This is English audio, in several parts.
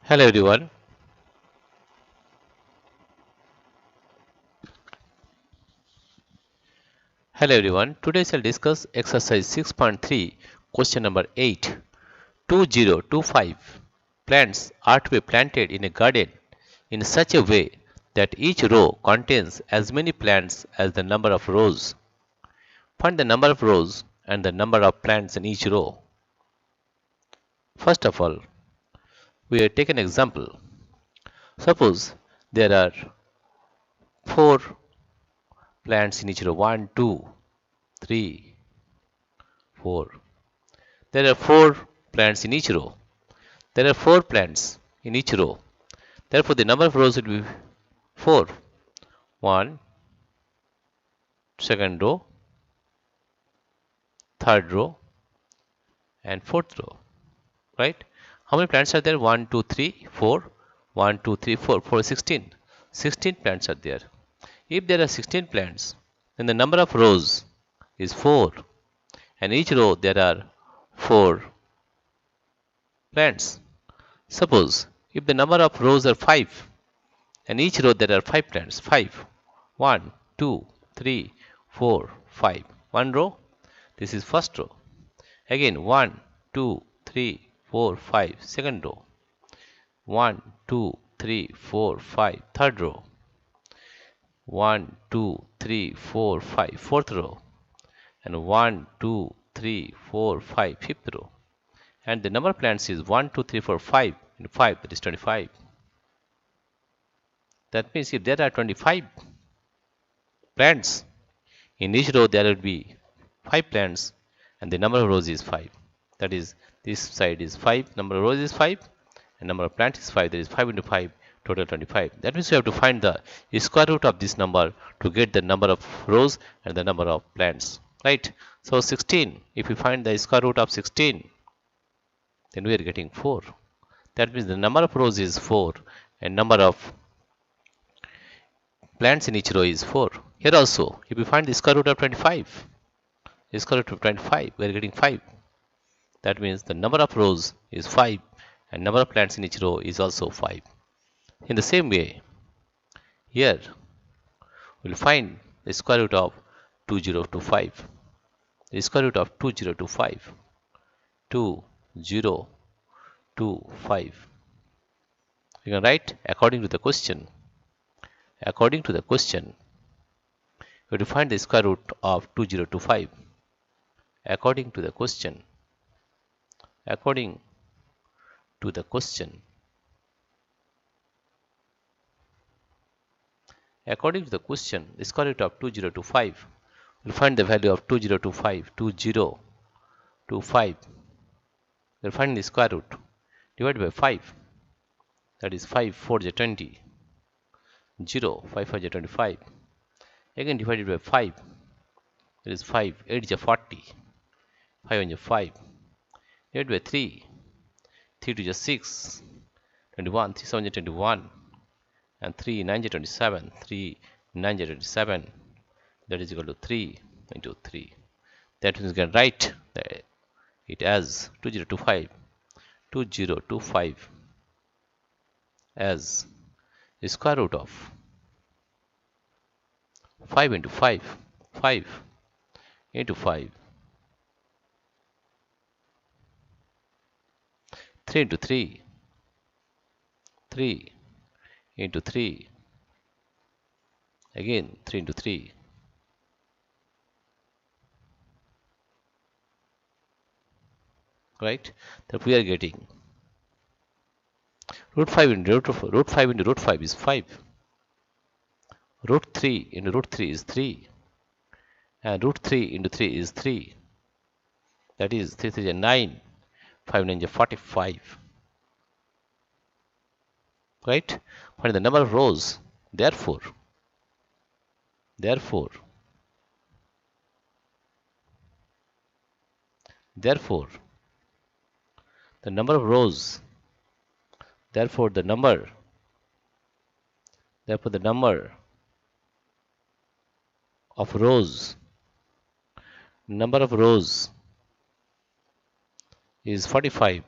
Hello everyone. Hello everyone. Today I'll discuss exercise 6.3 question number 8. 2025 plants are to be planted in a garden in such a way that each row contains as many plants as the number of rows. Find the number of rows and the number of plants in each row. First of all, we will take an example. Suppose there are 4 plants in each row. 1, 2, 3, 4. There are 4 plants in each row. There are 4 plants in each row. Therefore, the number of rows will be 4. 1, second row, third row, and fourth row. Right? How many plants are there? 1, 2, 3, 4. 1, 2, 3, 4. 4 is 16. 16 plants are there. If there are 16 plants, then the number of rows is 4. And each row there are 4 plants. Suppose if the number of rows are 5, and each row there are 5 plants. 5. 1, 2, 3, 4, 5. One row. This is first row. Again 1, 2, 3, 4, 5. Second row. 1, 2, 3, 4, 5. Third row. 1, 2, 3, 4, 5. Fourth row. And 1, 2, 3, 4, 5. Fifth row. And the number of plants is 1, 2, 3, 4, 5. And 5, that is 25. That means if there are 25 plants, in each row there will be 5 plants and the number of rows is 5. That is, this side is 5, number of rows is 5 and number of plants is 5. That is 5 into 5, total 25. That means we have to find the square root of this number to get the number of rows and the number of plants. Right? So 16, if we find the square root of 16, then we are getting 4. That means the number of rows is 4 and number of plants in each row is 4. Here also, if we find the square root of 25, square root of 25, we are getting 5. That means the number of rows is 5 and number of plants in each row is also 5. In the same way, here we will find the square root of 2025. The square root of 2025. 2025. You can write according to the question. According to the question, we have to find the square root of 2025. According to the question. According to the question. According to the question, the square root of 2025, we'll find the value of 2025. 2025. We'll find the square root divided by 5. That is 5 4 is 20. 0 5 5 is 25. Again divided by 5. That is 5 8 is 40. 5 1 is 5. Divided by 3. 3 2 is 6. 21. 3 7 is 21. And 3 9 is 27. 3 9 is 27. That is equal to 3 into 3. That means we can write it as 2025. 2025 as the square root of 5 into 5. 5 into 5. 3 into 3. 3 into 3. Again 3 into 3. Right? That we are getting root 5 into root 5 into root 5 is 5. Root 3 into root 3 is 3. And root 3 into 3 is 3. That is 3 3 is 9. 5 9 is 45. Right? Find the number of rows. Therefore, the number of rows, therefore the number of rows, is 45.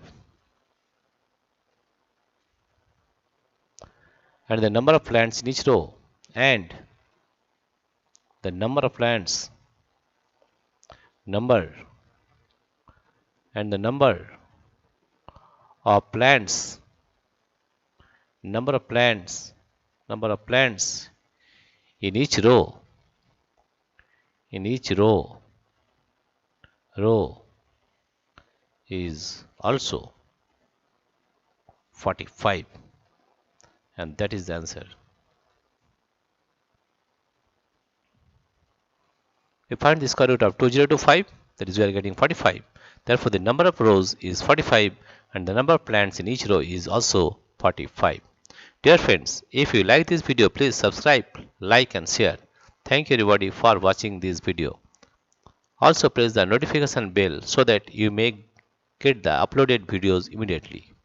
and the number of plants in each row, and the number of plants number and the of plants number of plants number of plants in each row is also 45, and that is the answer. We find the square root of 2025, that is we are getting 45. Therefore the number of rows is 45 and the number of plants in each row is also 45. Dear friends, if you like this video, please subscribe, like and share. Thank you everybody for watching this video. Also press the notification bell so that you may get the uploaded videos immediately.